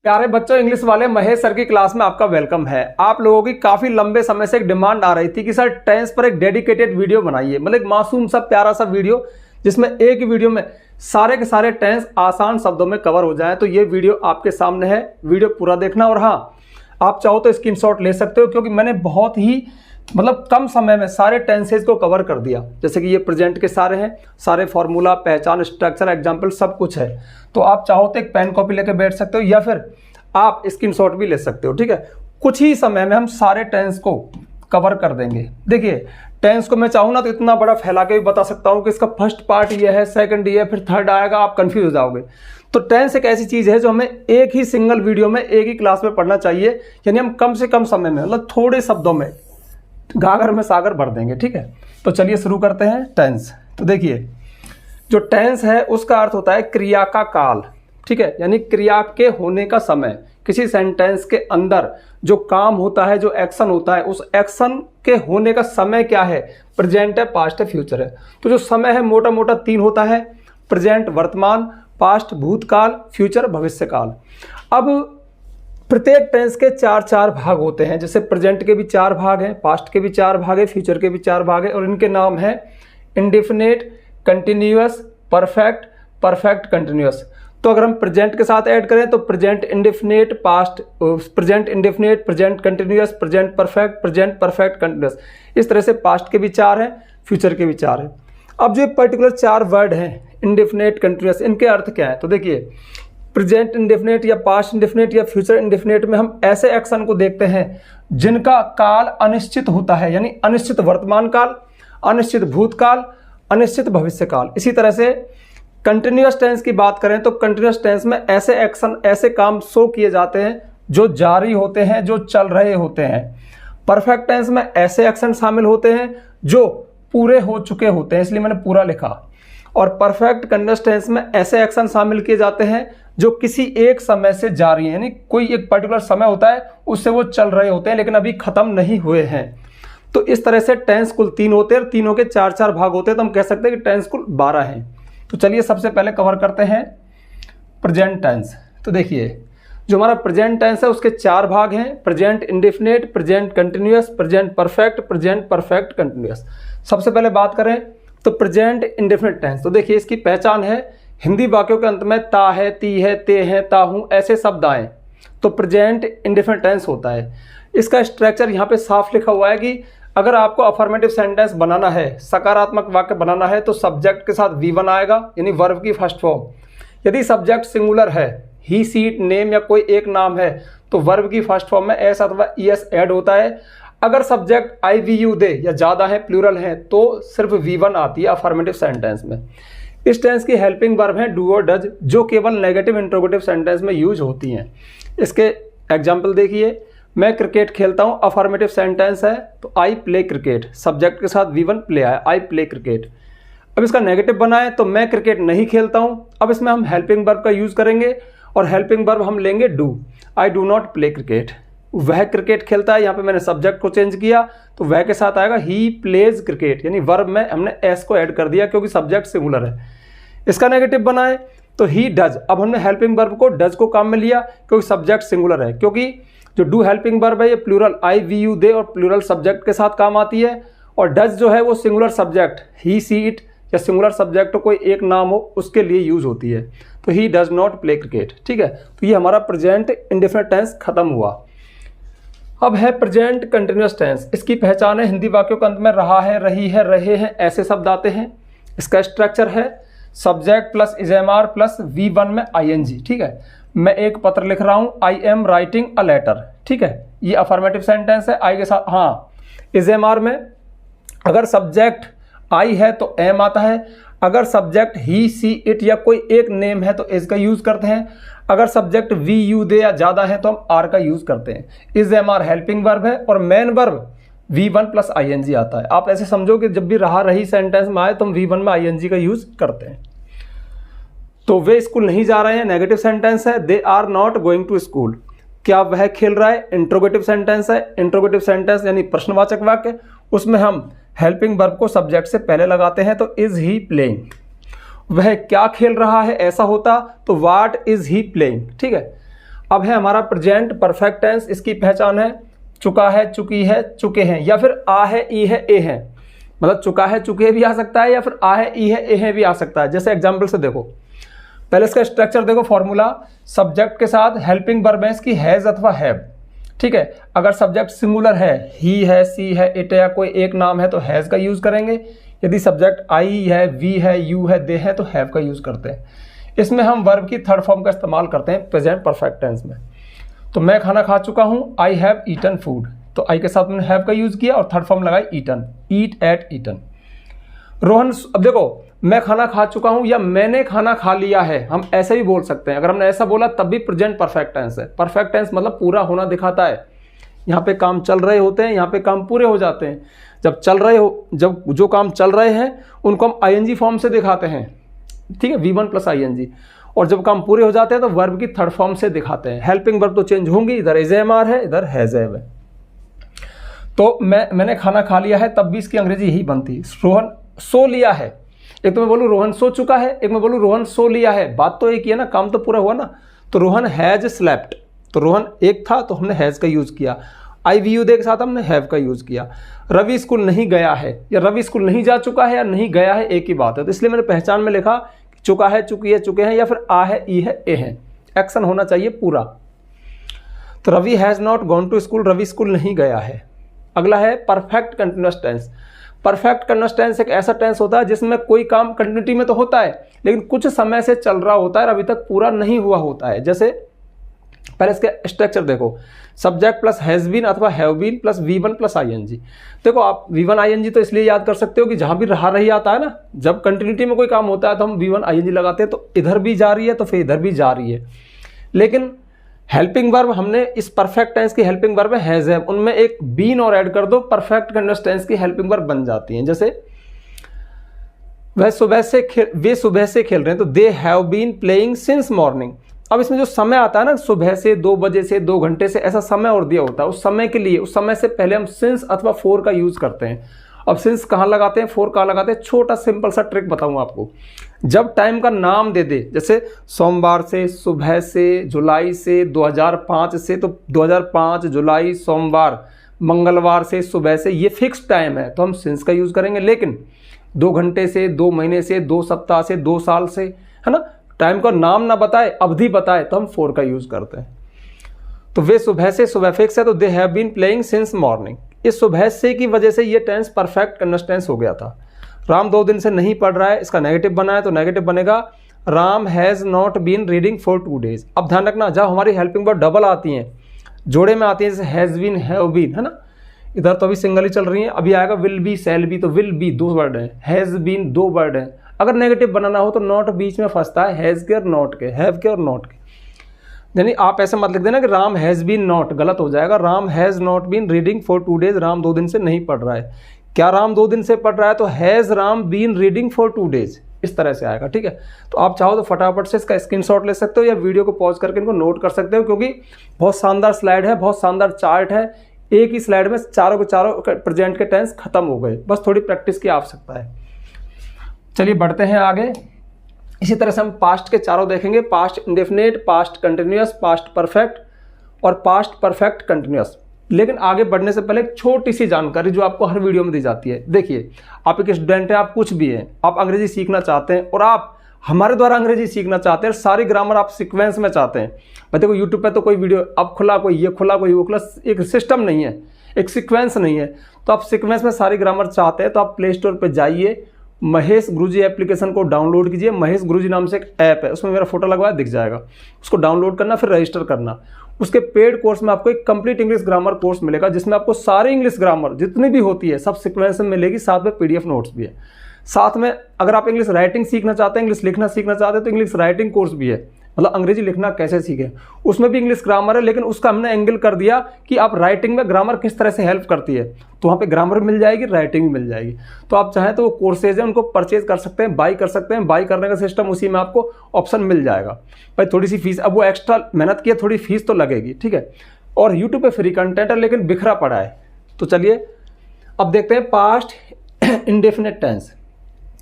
प्यारे बच्चों, इंग्लिश वाले महेश सर की क्लास में आपका वेलकम है। आप लोगों की काफी लंबे समय से एक डिमांड आ रही थी कि सर टेंस पर एक डेडिकेटेड वीडियो बनाइए, मतलब एक मासूम सा प्यारा सा वीडियो जिसमें एक ही वीडियो में सारे के सारे टेंस आसान शब्दों में कवर हो जाएं। तो ये वीडियो आपके सामने है, वीडियो पूरा देखना। और हाँ, आप चाहो तो स्क्रीनशॉट ले सकते हो, क्योंकि मैंने बहुत ही कम समय में सारे टेंसेज को कवर कर दिया। जैसे कि ये प्रेजेंट के सारे हैं, सारे फॉर्मूला, पहचान, स्ट्रक्चर, एग्जाम्पल सब कुछ है। तो आप चाहो तो एक पेन कॉपी लेके बैठ सकते हो या फिर आप स्क्रीनशॉट भी ले सकते हो। ठीक है, कुछ ही समय में हम सारे टेंस को कवर कर देंगे। देखिए, टेंस को मैं चाहूँ ना तो इतना बड़ा फैला के भी बता सकता हूँ कि इसका फर्स्ट पार्ट ये है, सेकंड ये है, फिर थर्ड आएगा, आप कंफ्यूज हो जाओगे। तो टेंस एक ऐसी चीज़ है जो हमें एक ही सिंगल वीडियो में एक ही क्लास में पढ़ना चाहिए, यानी हम कम से कम समय में, मतलब थोड़े शब्दों में गागर में सागर भर देंगे। ठीक है, तो चलिए शुरू करते हैं टेंस। तो देखिए, जो टेंस है उसका अर्थ होता है क्रिया का काल। ठीक है, यानी क्रिया के होने का समय। किसी सेंटेंस के अंदर जो काम होता है, जो एक्शन होता है, उस एक्शन के होने का समय क्या है? प्रेजेंट है, पास्ट है, फ्यूचर है। तो जो समय है मोटा मोटा 3 होता है: प्रेजेंट वर्तमान, पास्ट भूतकाल, फ्यूचर भविष्यकाल। अब प्रत्येक टेंस के 4 भाग होते हैं। जैसे प्रेजेंट के भी 4 भाग हैं, पास्ट के भी 4 भाग हैं, फ्यूचर के भी 4 भाग हैं, और इनके नाम हैं indefinite, continuous, perfect, perfect continuous. तो अगर हम प्रेजेंट के साथ ऐड करें तो present indefinite, past present indefinite, present continuous, present perfect, present perfect continuous. इस तरह से पास्ट के भी 4 हैं, फ्यूचर के भी 4 हैं। अब जो पर्टिकुलर 4 वर्ड हैं, इंडेफिनिट, कंटिन्यूअस, इनके अर्थ क्या है? तो देखिए, प्रेजेंट इंडेफिनिट या पास्ट इंडेफिनिट या फ्यूचर इंडेफिनिट में हम ऐसे एक्शन को देखते हैं जिनका काल अनिश्चित होता है, यानी अनिश्चित वर्तमान काल, अनिश्चित भूतकाल, अनिश्चित भविष्यकाल। इसी तरह से कंटिन्यूअस टेंस की बात करें तो कंटिन्यूअस टेंस में ऐसे एक्शन, ऐसे काम शो किए जाते हैं जो जारी होते हैं, जो चल रहे होते हैं। परफेक्ट टेंस में ऐसे एक्शन शामिल होते हैं जो पूरे हो चुके होते हैं, इसलिए मैंने पूरा लिखा। और परफेक्ट कंटिन्यूअस टेंस में ऐसे एक्शन शामिल किए जाते हैं जो किसी एक समय से जारी है, यानी कोई एक पर्टिकुलर समय होता है, उससे वो चल रहे होते हैं लेकिन अभी खत्म नहीं हुए हैं। तो इस तरह से टेंस कुल 3 होते हैं और तीनों के 4 भाग होते हैं। तो हम कह सकते हैं कि टेंस कुल 12 हैं। तो चलिए सबसे पहले कवर करते हैं प्रेजेंट टेंस। तो देखिए, जो हमारा प्रेजेंट टेंस है उसके 4 भाग हैं: present indefinite, present continuous, present perfect, present perfect continuous. सबसे पहले बात करें तो प्रेजेंट इंडेफिनिट टेंस। तो देखिए, इसकी पहचान है, हिंदी वाक्यों के अंत में ता है, ती है, ते है, ता हूं, ऐसे शब्द आए तो प्रेजेंट इंडेफिनिट टेंस होता है। इसका स्ट्रक्चर यहाँ पे साफ लिखा हुआ है कि अगर आपको अफर्मेटिव सेंटेंस बनाना है, सकारात्मक वाक्य बनाना है, तो सब्जेक्ट के साथ V1 आएगा, यानी वर्ब की फर्स्ट फॉर्म। यदि सब्जेक्ट सिंगुलर है, ही, सी, इट, नेम या कोई एक नाम है, तो वर्ब की फर्स्ट फॉर्म में एस अथवा ईएस ऐड होता है। अगर सब्जेक्ट आई, वी, यू, दे या ज़्यादा है, प्लूरल है, तो सिर्फ V1 आती है अफर्मेटिव सेंटेंस में। इस टेंस की हेल्पिंग वर्ब है डू और डज, जो केवल नेगेटिव इंट्रोगेटिव सेंटेंस में यूज होती हैं। इसके एग्जाम्पल देखिए, मैं क्रिकेट खेलता हूँ, अफर्मेटिव सेंटेंस है, तो आई प्ले क्रिकेट, सब्जेक्ट के साथ V1 प्ले आया, आई प्ले क्रिकेट। अब इसका नेगेटिव बनाए तो मैं क्रिकेट नहीं खेलता हूँ। अब इसमें हम हेल्पिंग वर्ब का यूज़ करेंगे और हेल्पिंग वर्ब हम लेंगे do, I do not play cricket. वह क्रिकेट खेलता है, यहाँ पे मैंने सब्जेक्ट को चेंज किया तो वह के साथ आएगा ही प्लेज क्रिकेट, यानी वर्ब में हमने एस को ऐड कर दिया क्योंकि सब्जेक्ट सिंगुलर है। इसका नेगेटिव बनाए तो ही डज, अब हमने हेल्पिंग वर्ब को डज को काम में लिया क्योंकि सब्जेक्ट सिंगुलर है, क्योंकि जो डू हेल्पिंग वर्ब है ये प्लूरल आई, वी, यू, दे और प्लूरल सब्जेक्ट के साथ काम आती है। और डज जो है वो singular subject he, she, it या सिंगुलर सब्जेक्ट कोई एक नाम हो उसके लिए यूज होती है। तो he does not play cricket. ठीक है, तो ये हमारा प्रेजेंट इंडेफिनिट टेंस खत्म हुआ। अब है प्रेजेंट कंटिन्यूअस टेंस। इसकी पहचान है, हिंदी वाक्यों के अंत में रहा है, रही है, रहे हैं, ऐसे शब्द आते हैं। इसका स्ट्रक्चर है सब्जेक्ट प्लस इजेमार प्लस V1 में ING। ठीक है, मैं एक पत्र लिख रहा हूं, I am writing a letter. ठीक है, ये अफर्मेटिव सेंटेंस है, आई के साथ। हाँ, इजेमार में अगर सब्जेक्ट आई है तो एम आता है। अगर सब्जेक्ट ही, सी, इट या कोई एक नेम है तो इज का यूज करते हैं। अगर सब्जेक्ट वी, यू, दे या ज्यादा है तो हम आर का यूज करते हैं। इजेमार हेल्पिंग वर्ब है और main verb V1 plus ING आता है। आप ऐसे समझो कि जब भी रहा रही सेंटेंस में आए तो हम V1 में ING का यूज करते हैं। तो वे स्कूल नहीं जा रहे हैं, नेगेटिव सेंटेंस है। They are not going to school, क्या वह खेल रहा है, इंट्रोगेटिव सेंटेंस है। इंट्रोगेटिव सेंटेंस यानी प्रश्नवाचक वाक्य, उसमें हम हेल्पिंग वर्ब को सब्जेक्ट से पहले लगाते हैं, तो इज ही प्लेइंग। वह क्या खेल रहा है ऐसा होता तो व्हाट इज ही प्लेइंग। ठीक है, अब है हमारा प्रेजेंट परफेक्ट टेंस, इसकी पहचान है चुका है, चुकी है, चुके हैं, या फिर आ है, ई है, ए है। मतलब चुका है, चुके भी आ सकता है, या फिर आ है, ई है, ए है भी आ सकता है। जैसे एग्जाम्पल से देखो, पहले इसका स्ट्रक्चर देखो, फॉर्मूला सब्जेक्ट के साथ हेल्पिंग वर्ब है इसकी हैज अथवा हैव। ठीक है, अगर सब्जेक्ट सिंगुलर है, ही है, सी है, इट है, या कोई एक नाम है तो हैज का यूज करेंगे। यदि सब्जेक्ट आई है, वी है, यू है, दे है तो हैव का यूज करते हैं। इसमें हम वर्ब की थर्ड फॉर्म का इस्तेमाल करते हैं प्रेजेंट परफेक्ट टेंस में। तो मैं खाना खा चुका हूं, आई हैव ईटन फूड, तो आई के साथ मैंने हैव का यूज किया और थर्ड फॉर्म लगाई ईटन, ईट एट ईटन। रोहन, अब देखो मैं खाना खा चुका हूं या मैंने खाना खा लिया है, हम ऐसे भी बोल सकते हैं। अगर हमने ऐसा बोला तब भी प्रेजेंट परफेक्ट टेंस है। परफेक्ट टेंस मतलब पूरा होना दिखाता है। यहाँ पे काम चल रहे होते हैं, यहाँ पे काम पूरे हो जाते हैं। जब चल रहे हो, जब जो काम चल रहे हैं उनको हम आईएनजी फॉर्म से दिखाते हैं, ठीक है, V1 प्लस आईएनजी। और जब काम पूरे हो जाते हैं तो वर्ब की थर्ड फॉर्म से दिखाते हैं। हेल्पिंग वर्ब तो चेंज होंगी, इधर इज एम आर है, इधर हैज हैव है। तो मैंने खाना खा लिया है, तब भी इसकी अंग्रेजी यही बनती। रोहन सो लिया है, एक तो मैं बोलूँ रोहन सो चुका है, एक मैं बोलूँ रोहन सो लिया है, बात तो एक ही है ना, काम तो पूरा हुआ ना। तो रोहन हैज स्लेप्ट, तो रोहन एक था तो हमने हैज का यूज किया। आई वी यू दे के साथ हमने हैव का यूज किया। रवि स्कूल नहीं गया है, या रवि स्कूल नहीं जा चुका है या नहीं गया है, एक ही बात है। तो इसलिए मैंने पहचान में लिखा चुका है, चुकी है, चुके हैं, या फिर आ है, ई है, ए है। एक्शन होना चाहिए पूरा। तो Ravi has not gone to school, Ravi school नहीं गया है। अगला है perfect continuous tense. Perfect continuous tense एक ऐसा टेंस होता है जिसमें कोई काम कंटिन्यूटी में तो होता है लेकिन कुछ समय से चल रहा होता है और अभी तक पूरा नहीं हुआ होता है। जैसे पहले इसके स्ट्रक्चर देखो, सब्जेक्ट प्लस हैज बीन अथवा have been plus V1 plus ING. देखो आप V1 आईएनजी तो इसलिए याद कर सकते हो कि जहां भी रहा रही आता है ना, जब कंटिन्यूटी में कोई काम होता है तो हम V1 आईएनजी लगाते हैं, तो इधर भी जा रही है तो फिर इधर भी जा रही है। लेकिन हेल्पिंग वर्ब हमने इस परफेक्ट टेंस की हेल्पिंग वर्ब है हैज हैव, उनमें एक बीन और ऐड कर दो, परफेक्ट कंटिन्यूअस टेंस की हेल्पिंग वर्ब बन जाती हैं। जैसे वे सुबह से खेल रहे हैं, तो they have been playing since morning. अब इसमें जो समय आता है ना, सुबह से, 2 बजे से, 2 घंटे से, ऐसा समय और दिया होता है। उस समय के लिए, उस समय से पहले हम सिंस अथवा फॉर का यूज करते हैं। अब सिंस कहाँ लगाते हैं, फॉर कहाँ लगाते हैं, छोटा सिंपल सा ट्रिक बताऊंगा आपको। जब टाइम का नाम दे दे, जैसे सोमवार से, सुबह से, जुलाई से, 2005 से, तो 2005 जुलाई सोमवार, मंगलवार से, सुबह से, ये फिक्स टाइम है तो हम सिंस का यूज करेंगे। लेकिन 2 घंटे से, 2 महीने से, 2 सप्ताह से, 2 साल से, है ना, टाइम का नाम ना बताए, अवधि बताए तो हम फॉर का यूज करते हैं। तो वे सुबह से, सुबह फिक्स है तो they have been playing since morning. इस सुबह से की वजह से ये टेंस परफेक्ट कंटिन्यूअस टेंस हो गया था। राम 2 दिन से नहीं पढ़ रहा है, इसका नेगेटिव बना है तो नेगेटिव बनेगा Ram has not been reading for 2 days. अब ध्यान रखना, जब हमारी हेल्पिंग वर्ब डबल आती हैं, जोड़े में आती है, जैसे हैज़ बीन, हैव बीन, है ना, इधर तो अभी सिंगल ही चल रही है, अभी आएगा विल बी, शैल बी, तो विल बी 2 वर्ड है, हैज़ बीन 2 वर्ड है। अगर नेगेटिव बनाना हो तो नॉट बीच में फंसता है, हैज़ के और नॉट के, हैव के और नॉट के। यानी आप ऐसे मत लिख देना कि राम हैज़ बीन नॉट, गलत हो जाएगा। Ram has not been reading for 2 days, Ram 2 दिन से नहीं पढ़ रहा है। क्या राम 2 दिन से पढ़ रहा है, तो has Ram been reading for 2 days, इस तरह से आएगा। ठीक है, तो आप चाहो तो फटाफट से इसका स्क्रीनशॉट ले सकते हो या वीडियो को पॉज करके इनको नोट कर सकते हो, क्योंकि बहुत शानदार स्लाइड है, बहुत शानदार चार्ट है। एक ही स्लाइड में चारों के चारों प्रेजेंट के टेंस खत्म हो गए, बस थोड़ी प्रैक्टिस की आवश्यकता है। चलिए बढ़ते हैं आगे। इसी तरह से हम पास्ट के चारों देखेंगे, past indefinite, past continuous, past perfect और पास्ट परफेक्ट कंटिन्यूअस। लेकिन आगे बढ़ने से पहले एक छोटी सी जानकारी जो आपको हर वीडियो में दी जाती है। देखिए, आप एक स्टूडेंट हैं, आप कुछ भी हैं, आप अंग्रेजी सीखना चाहते हैं और आप हमारे द्वारा अंग्रेजी सीखना चाहते हैं, सारी ग्रामर आप सीक्वेंस में चाहते हैं। भाई देखो, यूट्यूब पे तो कोई वीडियो अब खुला, कोई ये खुला, कोई वो खुला, एक सिस्टम नहीं है, एक सीक्वेंस नहीं है। तो आप सीक्वेंस में सारी ग्रामर चाहते हैं तो आप प्ले स्टोर पर जाइए, महेश गुरुजी एप्लीकेशन को डाउनलोड कीजिए। महेश गुरुजी नाम से एक ऐप है, उसमें मेरा फोटो लगवाया दिख जाएगा, उसको डाउनलोड करना, फिर रजिस्टर करना। उसके पेड कोर्स में आपको एक कंप्लीट इंग्लिश ग्रामर कोर्स मिलेगा, जिसमें आपको सारी इंग्लिश ग्रामर जितनी भी होती है सब सीक्वेंस में मिलेगी, साथ में PDF नोट्स भी है। साथ में अगर आप इंग्लिश राइटिंग सीखना चाहते हैं, इंग्लिश लिखना सीखना चाहते हैं, तो इंग्लिश राइटिंग कोर्स भी है, मतलब अंग्रेजी लिखना कैसे सीखें, उसमें भी इंग्लिश ग्रामर है। लेकिन उसका हमने एंगल कर दिया कि आप राइटिंग में ग्रामर किस तरह से हेल्प करती है, तो वहाँ पे ग्रामर मिल जाएगी, राइटिंग भी मिल जाएगी। तो आप चाहें तो वो कोर्सेज हैं, उनको परचेज कर सकते हैं, बाई कर सकते हैं। बाई करने का सिस्टम उसी में आपको ऑप्शन मिल जाएगा। भाई थोड़ी सी फीस, अब वो एक्स्ट्रा मेहनत की है, थोड़ी फीस तो लगेगी, ठीक है। और यूट्यूब पे फ्री कंटेंट है लेकिन बिखरा पड़ा है। तो चलिए अब देखते हैं पास्ट इंडेफिनिट टेंस।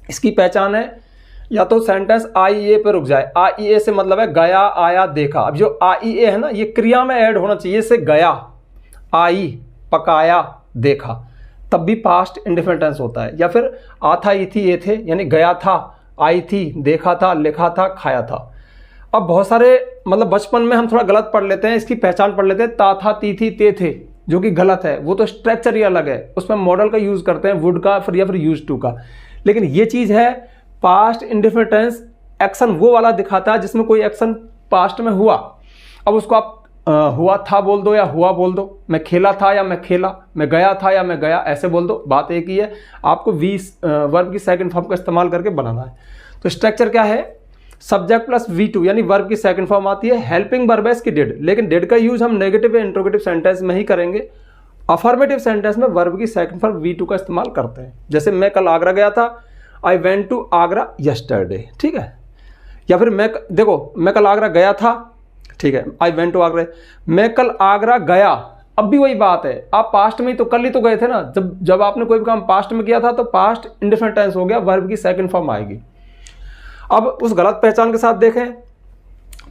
इसकी पहचान है या तो सेंटेंस आईए पे रुक जाए। आईए से मतलब है गया, आया, देखा। अब जो आईए है ना, ये क्रिया में ऐड होना चाहिए। से गया, आई, पकाया, देखा, तब भी पास्ट इंडेफिनिट टेंस होता है। या फिर आ था, ई थी, ये थे, यानी गया था, आई थी, देखा था, लिखा था, खाया था। अब बहुत सारे मतलब बचपन में हम थोड़ा गलत पढ़ लेते हैं, इसकी पहचान पढ़ लेते हैं, ता था, ती थी, ते थे, जो कि गलत है। वो तो स्ट्रक्चर ही अलग है, उसमें मॉडल का यूज करते हैं, वुड का फिर या फिर यूज टू का। लेकिन ये चीज है पास्ट इंडेफिनिट टेंस, एक्शन वो वाला दिखाता है जिसमें कोई एक्शन पास्ट में हुआ। अब उसको आप हुआ था बोल दो या हुआ बोल दो, मैं खेला था या मैं खेला, मैं गया था या मैं गया, ऐसे बोल दो, बात एक ही है। आपको वर्ब की सेकंड फॉर्म का इस्तेमाल करके बनाना है। तो स्ट्रक्चर क्या है, सब्जेक्ट प्लस V2 यानी वर्ब की सेकंड फॉर्म आती है। हेल्पिंग वर्ब है इसकी डिड, लेकिन डिड का यूज हम नेगेटिव या इंट्रोगेटिव सेंटेंस में ही करेंगे। अफर्मेटिव सेंटेंस में वर्ब की सेकंड फॉर्म V2 का इस्तेमाल करते हैं। जैसे मैं कल आगरा गया था, I went to Agra yesterday, ठीक है। या फिर मैं कल आगरा गया था, ठीक है, आई वेंट टू आगरा। मैं कल आगरा गया, अब भी वही बात है, आप पास्ट में तो कल ही तो गए थे ना। जब आपने कोई भी काम पास्ट में किया था तो पास्ट इंडेफिनिट टेंस हो गया, वर्ब की सेकंड फॉर्म आएगी। अब उस गलत पहचान के साथ देखें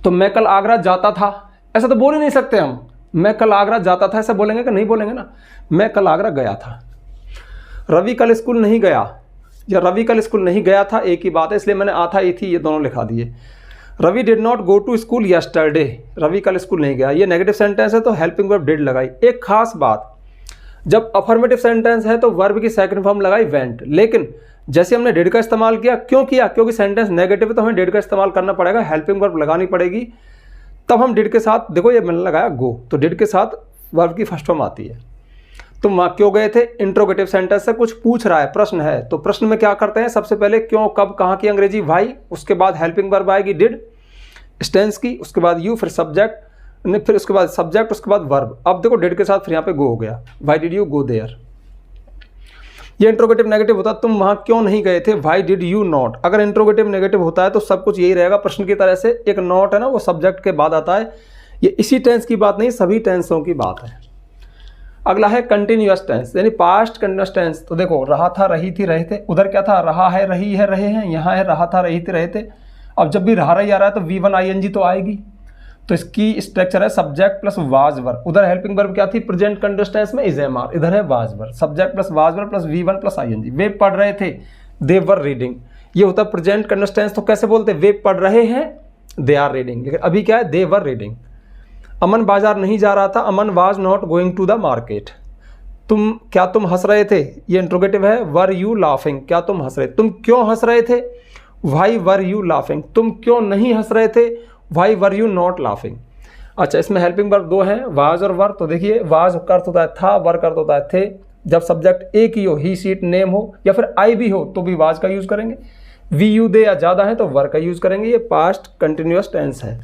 तो मैं कल आगरा जाता था, ऐसा तो बोल ही नहीं सकते हम। मैं कल आगरा जाता था ऐसा बोलेंगे कि नहीं बोलेंगे ना। मैं कल आगरा गया था। रवि कल स्कूल नहीं गया या रवि कल स्कूल नहीं गया था, एक ही बात है, इसलिए मैंने आ था, ई थी, ये दोनों लिखा दिए। Ravi did not go to school yesterday, Ravi कल स्कूल नहीं गया, ये नेगेटिव सेंटेंस है तो हेल्पिंग वर्ब डिड लगाई। एक खास बात, जब अफर्मेटिव सेंटेंस है तो वर्ब की सेकंड फॉर्म लगाई वेंट, लेकिन जैसे हमने डिड का इस्तेमाल किया, क्यों किया, क्योंकि सेंटेंस नेगेटिव है तो हमें डिड का इस्तेमाल करना पड़ेगा, हेल्पिंग वर्ब लगानी पड़ेगी। तब हम डिड के साथ, देखो ये मैंने लगाया गो, तो डिड के साथ वर्ब की फर्स्ट फॉर्म आती है। तुम वहाँ क्यों गए थे, इंट्रोगेटिव सेंटेंस से कुछ पूछ रहा है, प्रश्न है, तो प्रश्न में क्या करते हैं, सबसे पहले क्यों, कब, कहाँ की अंग्रेजी वाई, उसके बाद हेल्पिंग वर्ब आएगी डिड स्टेंस की, उसके बाद यू, फिर सब्जेक्ट, फिर उसके बाद सब्जेक्ट, उसके बाद वर्ब। अब देखो डिड के साथ फिर यहाँ पे गो हो गया, why did you go there. ये इंट्रोगेटिव नेगेटिव होता है, तुम वहाँ क्यों नहीं गए थे, वाई डिड यू नॉट। अगर इंट्रोगेटिव नेगेटिव होता है तो सब कुछ यही रहेगा प्रश्न की तरह से, एक नॉट है ना वो सब्जेक्ट के बाद आता है। ये इसी टेंस की बात नहीं, सभी टेंसों की बात है। अगला है कंटिन्यूअस टेंस यानी पास्ट कंटिन्यूअस टेंस। तो देखो रहा था, रही थी, रहे थे, उधर क्या था, रहा है, रही है, रहे हैं, यहाँ है रहा था, रही थी, रहे थे। अब जब भी रहा रही आ रहा है तो V1 ING तो आएगी, तो इसकी स्ट्रक्चर है सब्जेक्ट प्लस वाज वर्ब। उधर हेल्पिंग वर्ब क्या थी, प्रेजेंट कंटिन्यूअस टेंस में इज एम आर, इधर है was verb, subject plus was verb plus V1 plus ING। वे पढ़ रहे थे, दे वर रीडिंग, ये होता है प्रेजेंट कंटिन्यूअस टेंस। तो कैसे बोलते, वे पढ़ रहे हैं, दे आर रीडिंग, लेकिन अभी क्या है, दे वर रीडिंग। अमन बाजार नहीं जा रहा था, Aman was not going to the market. क्या तुम हंस रहे थे, ये इंट्रोगेटिव है, वर यू लाफिंग, क्या तुम हंस रहे, तुम क्यों हंस रहे थे, वाई वर यू लाफिंग, तुम क्यों नहीं हंस रहे थे, why were you not laughing. अच्छा, इसमें हेल्पिंग वर्ब दो हैं, वाज और वर। तो देखिए वाज का अर्थ होता है था, वर का अर्थ होता है थे। जब सब्जेक्ट एक ही हो, ही सीट नेम हो या फिर आई भी हो तो भी वाज का यूज करेंगे। वी यू दे या ज़्यादा है तो वर का यूज करेंगे। ये पास्ट कंटिन्यूअस टेंस है।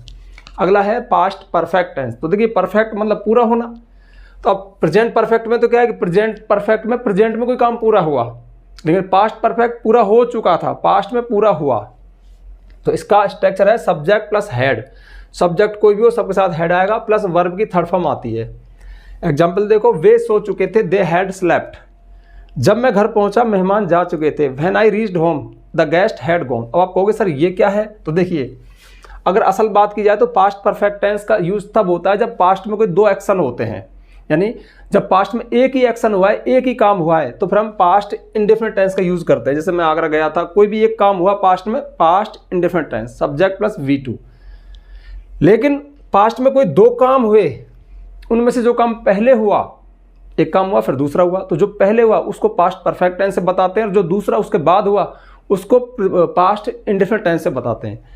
अगला है पास्ट परफेक्ट टेंस। तो देखिए परफेक्ट मतलब पूरा होना। तो अब प्रेजेंट परफेक्ट में तो क्या है कि प्रेजेंट परफेक्ट में प्रेजेंट में कोई काम पूरा हुआ, लेकिन पास्ट परफेक्ट पूरा हो चुका था, पास्ट में पूरा हुआ। तो इसका स्ट्रक्चर है सब्जेक्ट प्लस हेड। सब्जेक्ट कोई भी हो सबके साथ हेड आएगा, प्लस वर्ब की थर्ड फॉर्म आती है। एग्जाम्पल देखो, वे सो चुके थे, दे हैड स्लेप्ट। जब मैं घर पहुंचा मेहमान जा चुके थे, when I reached home the guest had gone. अब आप कहोगे सर ये क्या है, तो देखिए अगर असल बात की जाए तो पास्ट परफेक्ट टेंस का यूज तब होता है जब पास्ट में कोई दो एक्शन होते हैं, यानी जब पास्ट में एक ही एक्शन हुआ है, एक ही काम हुआ है, तो फिर हम पास्ट इंडेफिनिट टेंस का यूज करते हैं। जैसे मैं आगरा गया था, कोई भी एक काम हुआ पास्ट में, past indefinite tense, subject plus V2। लेकिन पास्ट में कोई दो काम हुए, उनमें से जो काम पहले हुआ, एक काम हुआ फिर दूसरा हुआ, तो जो पहले हुआ उसको पास्ट परफेक्ट टेंस से बताते हैं, और जो दूसरा उसके बाद हुआ उसको पास्ट इंडेफिनिट टेंस से बताते हैं।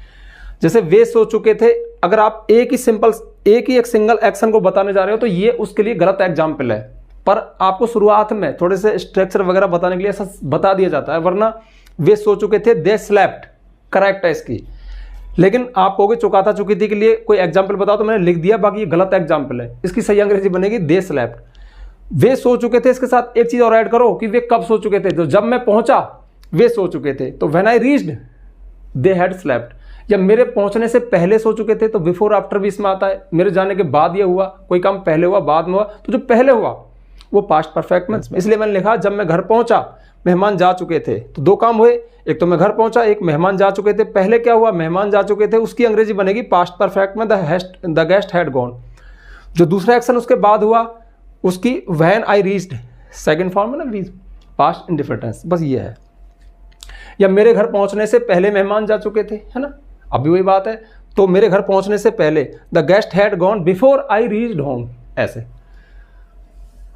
जैसे वे सो चुके थे, अगर आप एक ही सिंगल एक्शन को बताने जा रहे हो तो ये उसके लिए गलत एग्जाम्पल है, पर आपको शुरुआत में थोड़े से स्ट्रक्चर वगैरह बताने के लिए ऐसा बता दिया जाता है, वरना वे सो चुके थे, दे स्लेप्ट करेक्ट है इसकी। लेकिन आप कहोगे चुका था चुकी थी के लिए कोई एग्जाम्पल बताओ, तो मैंने लिख दिया, बाकी ये गलत एग्जाम्पल है, इसकी सही अंग्रेजी बनेगी दे स्लेप्ट। वे सो चुके थे, इसके साथ एक चीज और ऐड करो कि वे कब सो चुके थे, तो जब मैं पहुंचा वे सो चुके थे, तो when I reached they had slept. या मेरे पहुंचने से पहले सो चुके थे, तो बिफोर आफ्टर भी इसमें आता है। मेरे जाने के बाद ये हुआ, कोई काम पहले हुआ बाद में हुआ, तो जो पहले हुआ वो पास्ट परफेक्ट में। इसलिए मैंने लिखा जब मैं घर पहुंचा मेहमान जा चुके थे। तो दो काम हुए, एक तो मैं घर पहुंचा, एक मेहमान जा चुके थे। पहले क्या हुआ, मेहमान जा चुके थे, उसकी अंग्रेजी बनेगी पास्ट परफेक्ट में द गेस्ट हैड गॉन। जो दूसरा एक्शन उसके बाद हुआ उसकी when I reached, second form है ना वी, पास्ट इंडेफिनिट टेंस, बस ये है। या मेरे घर पहुंचने से पहले मेहमान जा चुके थे, है ना, अभी वही बात है। तो मेरे घर पहुंचने से पहले the guest had gone before I reached home, ऐसे।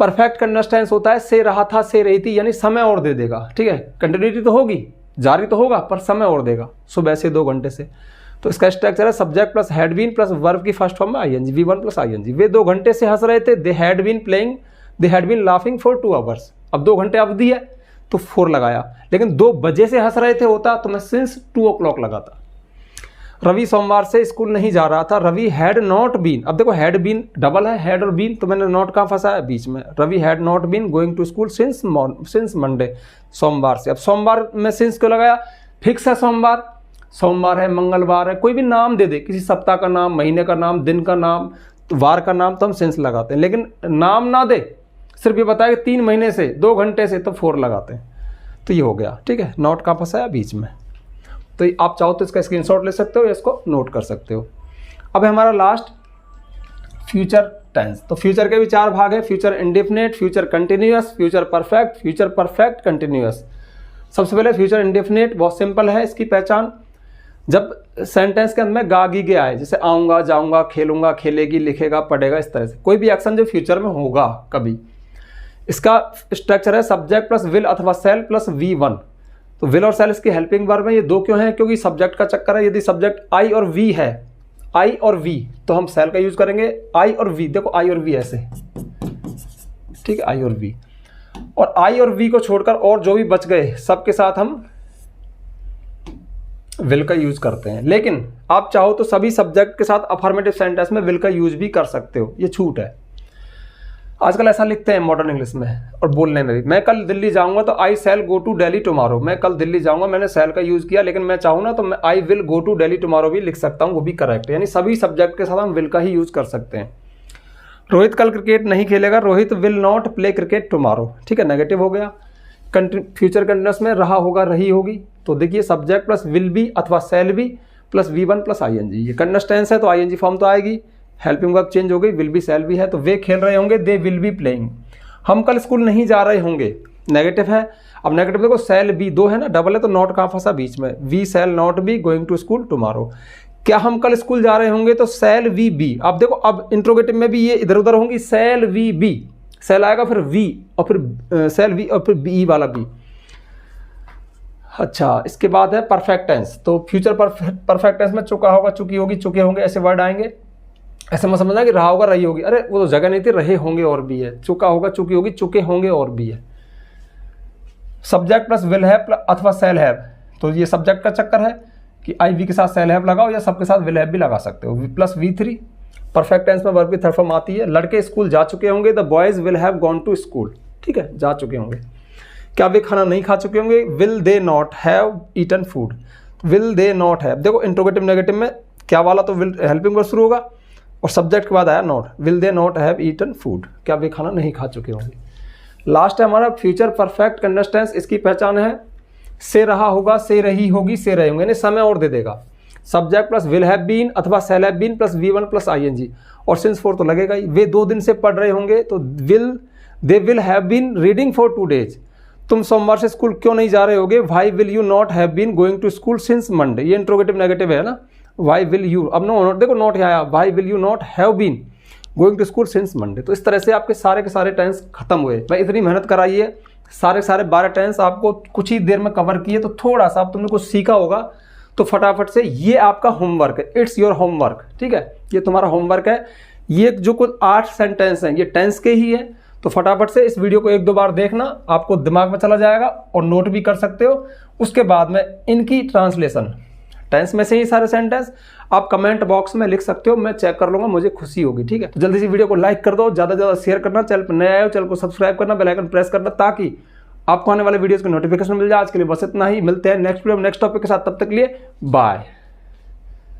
परफेक्ट कंटिन्यूअस टेंस होता है से रहा था, से रही थी, यानी समय और दे देगा, ठीक है। कंटिन्यूटी तो होगी, जारी तो होगा, पर समय और देगा, सुबह से 2 घंटे से। तो इसका स्ट्रक्चर है subject plus had been plus verb की फर्स्ट फॉर्म में आईएनजी, V1 प्लस आईएनजी। वे 2 घंटे से हंस रहे थे, they had been playing, they had been laughing for 2 hours. अब 2 घंटे अवधि है तो 4 लगाया, लेकिन 2 बजे से हंस रहे थे होता तो मैं सिंस 2 o'clock लगाता। रवि सोमवार से स्कूल नहीं जा रहा था, रवि हैड नॉट बीन। अब देखो हैड बीन डबल है, हैड और बीन, तो मैंने नॉट कहाँ फंसा है, बीच में। Ravi had not been going to school since Monday, सोमवार से। अब सोमवार में सिंस क्यों लगाया, फिक्स है सोमवार, सोमवार है, मंगलवार है, कोई भी नाम दे दे, किसी सप्ताह का नाम, महीने का नाम, दिन का नाम, वार का नाम, तो हम सिंस लगाते हैं। लेकिन नाम ना दे, सिर्फ ये बताया कि 3 महीने से, 2 घंटे से, तो 4 लगाते हैं। तो ये हो गया, ठीक है। नॉट कहाँ फंसा है, बीच में। तो आप चाहो तो इसका स्क्रीनशॉट ले सकते हो या इसको नोट कर सकते हो। अब है हमारा लास्ट फ्यूचर टेंस। तो फ्यूचर के भी 4 भाग हैं, future indefinite, future continuous, future perfect, future perfect continuous. सबसे पहले फ्यूचर इंडेफिनिट, बहुत सिंपल है इसकी पहचान। जब सेंटेंस के अंत में गा गी गया है, जैसे आऊँगा, जाऊँगा, खेलूँगा, खेलेगी, लिखेगा, पढ़ेगा, इस तरह से कोई भी एक्शन जो फ्यूचर में होगा कभी, इसका स्ट्रक्चर है सब्जेक्ट प्लस विल अथवा सेल प्लस V1। तो विल और सेल इसकी हेल्पिंग वर्ब है। ये 2 क्यों है, क्योंकि सब्जेक्ट का चक्कर है। यदि सब्जेक्ट आई और वी है, आई और वी, तो हम सेल का यूज करेंगे। आई और वी, देखो आई और वी ऐसे, ठीक है, आई और वी। और आई और वी को छोड़कर और जो भी बच गए सबके साथ हम विल का यूज करते हैं। लेकिन आप चाहो तो सभी सब्जेक्ट के साथ अफर्मेटिव सेंटेंस में विल का यूज भी कर सकते हो, ये छूट है। आजकल ऐसा लिखते हैं मॉडर्न इंग्लिश में और बोलने में भी। मैं कल दिल्ली जाऊंगा तो आई शैल गो टू दिल्ली टुमारो। मैं कल दिल्ली जाऊंगा, मैंने शैल का यूज किया, लेकिन मैं चाहूँ ना तो मैं I will go to Delhi tomorrow भी लिख सकता हूँ, वो भी करेक्ट है। यानी सभी सब्जेक्ट के साथ हम विल का ही यूज कर सकते हैं। रोहित कल क्रिकेट नहीं खेलेगा, Rohit will not play cricket tomorrow, ठीक है, नेगेटिव हो गया। फ्यूचर कंटिन्यूअस में रहा होगा, रही होगी, तो देखिए सब्जेक्ट प्लस विल बी अथवा shall be plus V1 plus ING. ये कंटिन्यूअस टेंस है तो आईएनजी फॉर्म तो आएगी, हेल्पिंग वर्ब चेंज हो गई, विल बी शैल बी है, तो वे खेल रहे होंगे, दे विल बी प्लेइंग। हम कल स्कूल नहीं जा रहे होंगे, नेगेटिव है। अब नेगेटिव देखो शैल बी, 2 है ना, डबल है, तो नॉट कहाँ फंसा, बीच में। We shall not be going to school tomorrow. क्या हम कल स्कूल जा रहे होंगे, तो शैल वी बी। अब देखो अब इंट्रोगेटिव में भी ये इधर उधर होंगी, शैल वी बी, शैल आएगा फिर वी और फिर शैल वी और फिर बी वाला बी। अच्छा, इसके बाद है परफेक्ट टेंस। तो फ्यूचर परफेक्ट टेंस में चुका होगा, चुकी होगी, चुके होंगे, ऐसे वर्ड आएंगे। ऐसे मत समझना कि रहा होगा, रही होगी, अरे वो तो जगह नहीं थी, रहे होंगे और भी है। चुका होगा, चुकी होगी, चुके होंगे और भी है। सब्जेक्ट प्लस विल हैव अथवा शैल हैव, तो ये सब्जेक्ट का चक्कर है कि आई वी के साथ शैल हैव लगाओ या सबके साथ विल हैव भी लगा सकते हो। प्लस V3 परफेक्ट टेंस में वर्ब की थर्ड फॉर्म आती है। लड़के स्कूल जा चुके होंगे, the boys will have gone to school, ठीक है, जा चुके होंगे। क्या वे खाना नहीं खा चुके होंगे, will they not have eaten food, will they not have. देखो इंट्रोगेटिव नेगेटिव में क्या वाला, तो विल हेल्पिंग वर्ब शुरू होगा और सब्जेक्ट के बाद आया not, will they not have eaten food, क्या वे खाना नहीं खा चुके होंगे। लास्ट है हमारा फ्यूचर परफेक्ट कंटिन्यूअस टेंस। इसकी पहचान है से रहा होगा, से रही होगी, से रहे होंगे, यानी समय और दे देगा। Subject plus will have been अथवा shall have been plus V1 plus ING, और सिंस 4 तो लगेगा ही। वे 2 दिन से पढ़ रहे होंगे, तो they will have been reading for 2 days। तुम सोमवार से स्कूल क्यों नहीं जा रहे होगे, why will you not have been going to school since Monday. ये इंट्रोगेटिव नेगेटिव है ना, वाई विल यू, अब नो देखो नॉट आया, why will you not have been going to school since Monday. तो इस तरह से आपके सारे के सारे टेंस खत्म हुए। मैं इतनी मेहनत कराई है, सारे 12 टेंस आपको कुछ ही देर में कवर किए, तो थोड़ा सा अब तुमने कुछ सीखा होगा, तो फटाफट से ये आपका होमवर्क है, इट्स योर होमवर्क, ठीक है, ये तुम्हारा होमवर्क है। ये जो कुछ 8 सेंटेंस हैं ये टेंस के ही हैं, तो फटाफट से इस वीडियो को 1-2 बार देखना, आपको दिमाग में चला जाएगा और नोट भी कर सकते हो। उसके बाद में इनकी ट्रांसलेशन, टेंस में से ही सारे सेंटेंस आप कमेंट बॉक्स में लिख सकते हो, मैं चेक कर लूंगा, मुझे खुशी होगी, ठीक है। तो जल्दी से वीडियो को लाइक कर दो, ज़्यादा से ज़्यादा शेयर करना, चैनल पर नए आए हो चैनल को सब्सक्राइब करना, बेल आइकन प्रेस करना, ताकि आपको आने वाले वीडियोस की नोटिफिकेशन मिल जाए। आज के लिए बस इतना ही, मिलते हैं नेक्स्ट वीडियो नेक्स्ट टॉपिक के साथ, तब तक के लिए बाय।